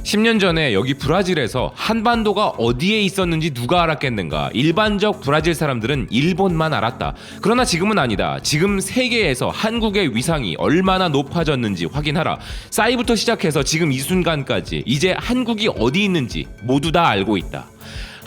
10년 전에 여기 브라질에서 한반도가 어디에 있었는지 누가 알았겠는가. 일반적 브라질 사람들은 일본만 알았다. 그러나 지금은 아니다. 지금 세계에서 한국의 위상이 얼마나 높아졌는지 확인하라. 싸이부터 시작해서 지금 이 순간까지 이제 한국이 어디 있는지 모두 다 알고 있다.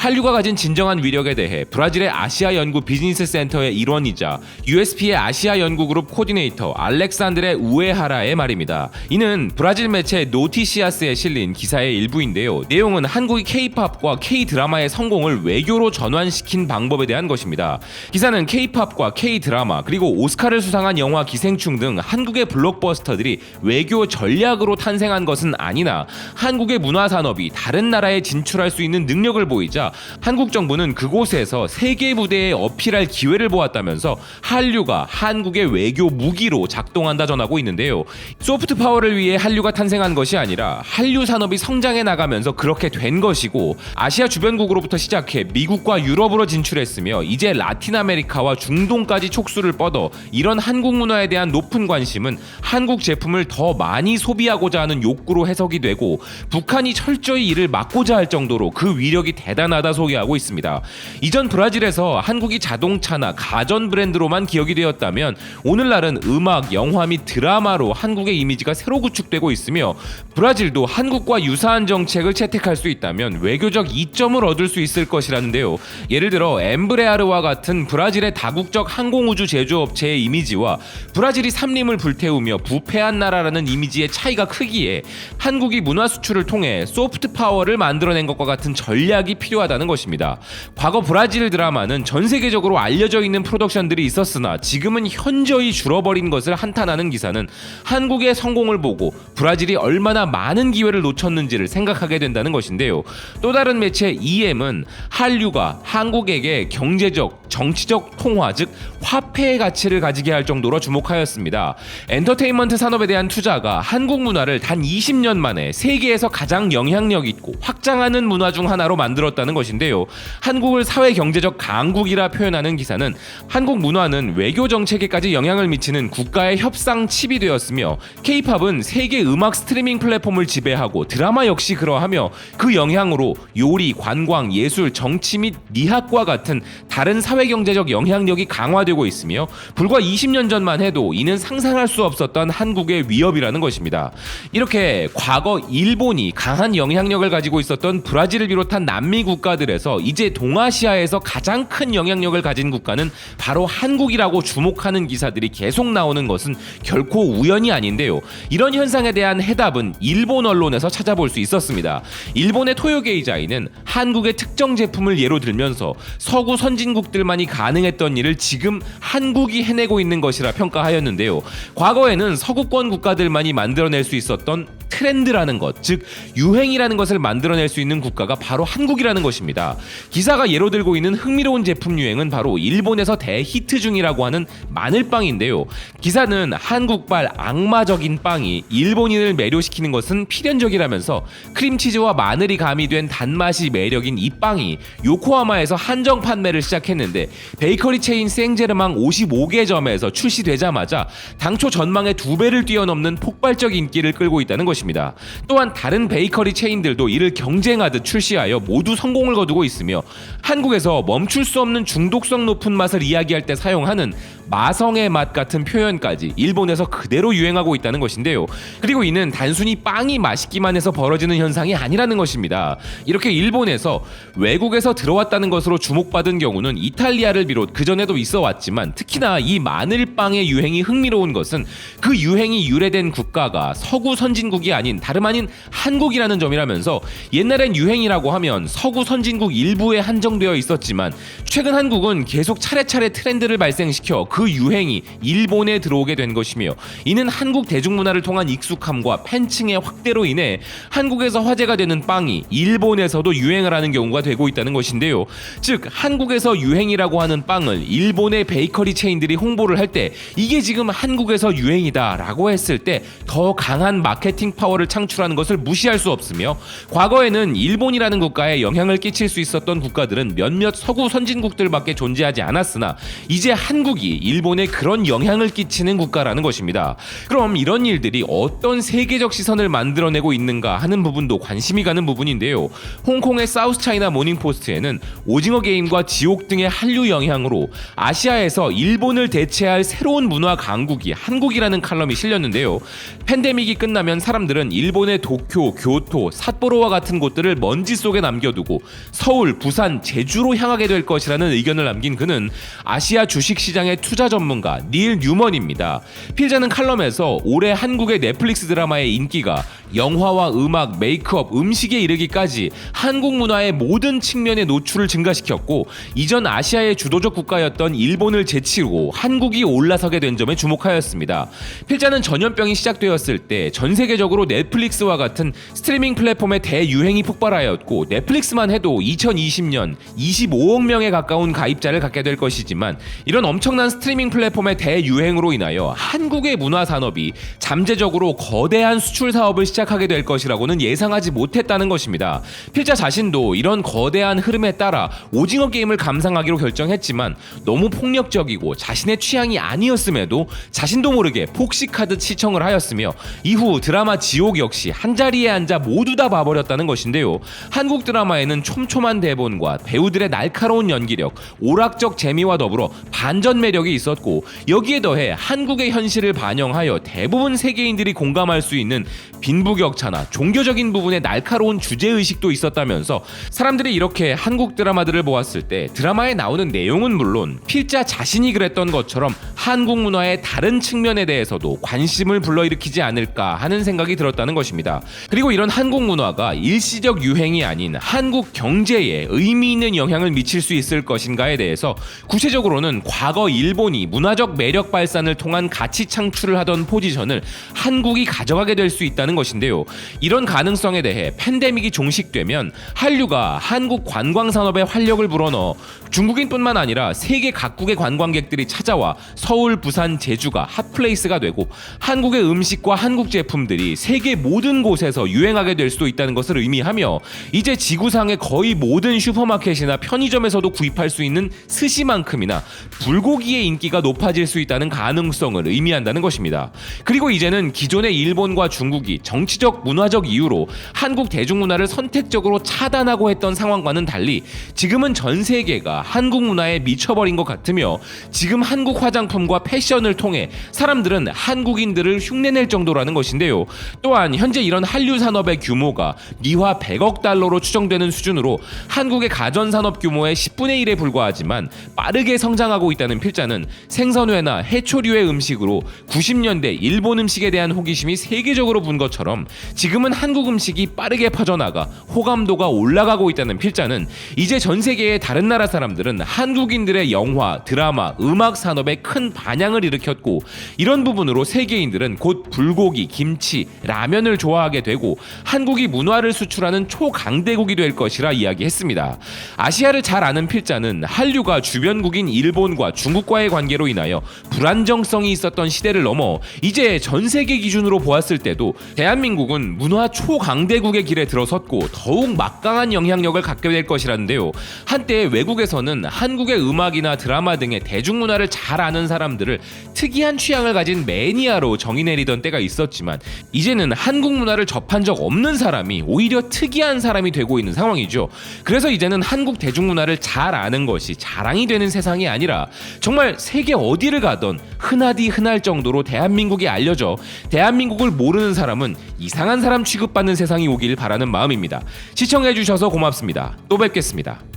한류가 가진 진정한 위력에 대해 브라질의 아시아 연구 비즈니스 센터의 일원이자 USP의 아시아 연구 그룹 코디네이터 알렉산드레 우에하라의 말입니다. 이는 브라질 매체 노티시아스에 실린 기사의 일부인데요. 내용은 한국이 K-팝과 K-드라마의 성공을 외교로 전환시킨 방법에 대한 것입니다. 기사는 K-팝과 K-드라마 그리고 오스카를 수상한 영화 기생충 등 한국의 블록버스터들이 외교 전략으로 탄생한 것은 아니나 한국의 문화산업이 다른 나라에 진출할 수 있는 능력을 보이자 한국 정부는 그곳에서 세계 무대에 어필할 기회를 보았다면서 한류가 한국의 외교 무기로 작동한다 전하고 있는데요. 소프트 파워를 위해 한류가 탄생한 것이 아니라 한류 산업이 성장해 나가면서 그렇게 된 것이고 아시아 주변국으로부터 시작해 미국과 유럽으로 진출했으며 이제 라틴 아메리카와 중동까지 촉수를 뻗어 이런 한국 문화에 대한 높은 관심은 한국 제품을 더 많이 소비하고자 하는 욕구로 해석이 되고 북한이 철저히 이를 막고자 할 정도로 그 위력이 대단하다 소개하고 있습니다. 이전 브라질에서 한국이 자동차나 가전 브랜드로만 기억이 되었다면 오늘날은 음악, 영화 및 드라마로 한국의 이미지가 새로 구축되고 있으며 브라질도 한국과 유사한 정책을 채택할 수 있다면 외교적 이점을 얻을 수 있을 것이라는데요. 예를 들어 엠브레아르와 같은 브라질의 다국적 항공우주 제조업체의 이미지와 브라질이 삼림을 불태우며 부패한 나라라는 이미지의 차이가 크기에 한국이 문화 수출을 통해 소프트 파워를 만들어낸 것과 같은 전략이 필요하다는 것입니다. 과거 브라질 드라마는 전 세계적으로 알려져 있는 프로덕션들이 있었으나 지금은 현저히 줄어버린 것을 한탄하는 기사는 한국의 성공을 보고 브라질이 얼마나 많은 기회를 놓쳤는지를 생각하게 된다는 것인데요. 또 다른 매체 EM은 한류가 한국에게 경제적, 정치적 통화 즉 화폐의 가치를 가지게 할 정도로 주목하였습니다. 엔터테인먼트 산업에 대한 투자가 한국 문화를 단 20년 만에 세계에서 가장 영향력 있고 확장하는 문화 중 하나로 만들었다는 것인데요. 한국을 사회 경제적 강국이라 표현하는 기사는 한국 문화는 외교 정책에까지 영향을 미치는 국가의 협상 칩이 되었으며 K-팝은 세계 음악 스트리밍 플랫폼을 지배하고 드라마 역시 그러하며 그 영향으로 요리, 관광, 예술, 정치 및 미학과 같은 다른 사회 경제적 영향력이 강화되고 있으며 불과 20년 전만 해도 이는 상상할 수 없었던 한국의 위협이라는 것입니다. 이렇게 과거 일본이 강한 영향력을 가지고 있었던 브라질을 비롯한 남미 국가들에서 이제 동아시아에서 가장 큰 영향력을 가진 국가는 바로 한국이라고 주목하는 기사들이 계속 나오는 것은 결코 우연이 아닌데요. 이런 현상에 대한 해답은 일본 언론에서 찾아볼 수 있었습니다. 일본의 토요게이자이는 한국의 특정 제품을 예로 들면서 서구 선진국들만이 가능했던 일을 지금 한국이 해내고 있는 것이라 평가하였는데요. 과거에는 서구권 국가들만이 만들어낼 수 있었던 트렌드라는 것, 즉 유행이라는 것을 만들어낼 수 있는 국가가 바로 한국이라는 것입니다. 기사가 예로 들고 있는 흥미로운 제품 유행은 바로 일본에서 대히트 중이라고 하는 마늘빵인데요. 기사는 한국발 악마적인 빵이 일본인을 매료시키는 것은 필연적이라면서 크림치즈와 마늘이 가미된 단맛이 매력인 이 빵이 요코하마에서 한정 판매를 시작했는데 베이커리 체인 생제르망 55개점에서 출시되자마자 당초 전망의 2배를 뛰어넘는 폭발적 인기를 끌고 있다는 것입니다. 또한 다른 베이커리 체인들도 이를 경쟁하듯 출시하여 모두 성공을 거두고 있으며 한국에서 멈출 수 없는 중독성 높은 맛을 이야기할 때 사용하는 마성의 맛 같은 표현까지 일본에서 그대로 유행하고 있다는 것인데요. 그리고 이는 단순히 빵이 맛있기만 해서 벌어지는 현상이 아니라는 것입니다. 이렇게 일본에서 외국에서 들어왔다는 것으로 주목받은 경우는 이탈리아를 비롯 그전에도 있어 왔지만 특히나 이 마늘빵의 유행이 흥미로운 것은 그 유행이 유래된 국가가 서구 선진국이 아닌 다름 아닌 한국이라는 점이라면서 옛날엔 유행이라고 하면 서구 선진국 일부에 한정되어 있었지만 최근 한국은 계속 차례차례 트렌드를 발생시켜 그 유행이 일본에 들어오게 된 것이며 이는 한국 대중문화를 통한 익숙함과 팬층의 확대로 인해 한국에서 화제가 되는 빵이 일본에서도 유행을 하는 경우가 되고 있다는 것인데요. 즉 한국에서 유행이라고 하는 빵을 일본의 베이커리 체인들이 홍보를 할 때 이게 지금 한국에서 유행이다 라고 했을 때 더 강한 마케팅 파워를 창출하는 것을 무시할 수 없으며 과거에는 일본이라는 국가에 영향을 끼칠 수 있었던 국가들은 몇몇 서구 선진국들밖에 존재하지 않았으나 이제 한국이 일본에 그런 영향을 끼치는 국가라는 것입니다. 그럼 이런 일들이 어떤 세계적 시선을 만들어내고 있는가 하는 부분도 관심이 가는 부분인데요. 홍콩의 사우스 차이나 모닝포스트에는 오징어 게임과 지옥 등의 한류 영향으로 아시아에서 일본을 대체할 새로운 문화 강국이 한국이라는 칼럼이 실렸는데요. 팬데믹이 끝나면 사람들은 일본의 도쿄, 교토, 삿포로와 같은 곳들을 먼지 속에 남겨두고 서울, 부산, 제주로 향하게 될 것이라는 의견을 남긴 그는 아시아 주식시장의 투자 전문가 닐 뉴먼입니다. 필자는 칼럼에서 올해 한국의 넷플릭스 드라마의 인기가 영화와 음악, 메이크업, 음식에 이르기까지 한국 문화의 모든 측면의 노출을 증가시켰고 이전 아시아의 주도적 국가였던 일본을 제치고 한국이 올라서게 된 점에 주목하였습니다. 필자는 전염병이 시작되었을 때 전 세계적으로 넷플릭스와 같은 스트리밍 플랫폼의 대유행이 폭발하였고 넷플릭스만 해도 2020년 25억 명에 가까운 가입자를 갖게 될 것이지만 이런 엄청난 스트리밍 플랫폼의 대유행으로 인하여 한국의 문화 산업이 잠재적으로 거대한 수출 사업을 시작하게 될 것이라고는 예상하지 못했다는 것입니다. 필자 자신도 이런 거대한 흐름에 따라 오징어 게임을 감상하기로 결정했지만 너무 폭력적이고 자신의 취향이 아니었음에도 자신도 모르게 폭식하듯 시청을 하였으며 이후 드라마 지옥 역시 한자리에 앉아 모두 다 봐버렸다는 것인데요. 한국 드라마에는 촘촘한 대본과 배우들의 날카로운 연기력, 오락적 재미와 더불어 반전 매력이 있었고 여기에 더해 한국의 현실을 반영하여 대부분 세계인들이 공감할 수 있는 빈부격차나 종교적인 부분의 날카로운 주제의식도 있었다면서 사람들이 이렇게 한국 드라마들을 보았을 때 드라마에 나오는 내용은 물론 필자 자신이 그랬던 것처럼 한국 문화의 다른 측면에 대해서도 관심을 불러일으키지 않을까 하는 생각이 들었다는 것입니다. 그리고 이런 한국 문화가 일시적 유행이 아닌 한국 경제에 의미 있는 영향을 미칠 수 있을 것인가에 대해서 구체적으로는 과거 일본이 문화적 매력 발산을 통한 가치 창출을 하던 포지션을 한국이 가져가게 될 수 있다는 것인데요. 이런 가능성에 대해 팬데믹이 종식되면 한류가 한국 관광 산업에 활력을 불어넣어 중국인뿐만 아니라 세계 각국의 관광객들이 찾아와 서울, 부산, 제주가 핫플레이스가 되고 한국의 음식과 한국 제품들이 세계 모든 곳에서 유행하게 될 수도 있다는 것을 의미하며 이제 지구상의 거의 모든 슈퍼마켓이나 편의점에서도 구입할 수 있는 스시만큼이나 불고기의 인기가 높아질 수 있다는 가능성을 의미한다는 것입니다. 그리고 이제는 기존의 일본과 중국이 정치적, 문화적 이유로 한국 대중문화를 선택적으로 차단하고 했던 상황과는 달리 지금은 전 세계가 한국 문화에 미쳐버린 것 같으며 지금 한국 화장품과 패션을 통해 사람들은 한국인들을 흉내낼 정도라는 것인데요. 또한 현재 이런 한류 산업의 규모가 미화 100억 달러로 추정되는 수준으로 한국의 가전산업 규모의 10분의 1에 불과하지만 빠르게 성장하고 있다는 필자는 생선회나 해초류의 음식으로 90년대 일본 음식에 대한 호기심이 세계적으로 분 것처럼 지금은 한국 음식이 빠르게 퍼져나가 호감도가 올라가고 있다는 필자는 이제 전 세계의 다른 나라 사람들은 한국인들의 영화, 드라마, 음악 산업에 큰 반향을 일으켰고 이런 부분으로 세계인들은 곧 불고기, 김치, 라면을 좋아하게 되고 한국이 문화를 수출하는 초강대국이 될 것이라 이야기했습니다. 아시아를 잘 아는 필자는 한류가 주변국인 일본과 중국과의 관계로 인하여 불안정성이 있었던 시대를 넘어 이제 전 세계 기준으로 보았을 때도 대한민국은 문화 초강대국의 길에 들어섰고 더욱 막강한 영향력을 갖게 될 것이라는데요. 한때 외국에서는 한국의 음악이나 드라마 등의 대중문화를 잘 아는 사람들을 특이한 취향을 가진 매니아로 정의 내리던 때가 있었지만 이제는 한국 문화를 접한 적 없는 사람이 오히려 특이한 사람이 되고 있는 상황이죠. 그래서 이제는 한국 대중문화를 잘 아는 것이 자랑이 되는 세상이 아니라 정말 세계 어디를 가던 흔하디 흔할 정도로 대한민국이 알려져 대한민국을 모르는 사람은 이상한 사람 취급받는 세상이 오길 바라는 마음입니다. 시청해주셔서 고맙습니다. 또 뵙겠습니다.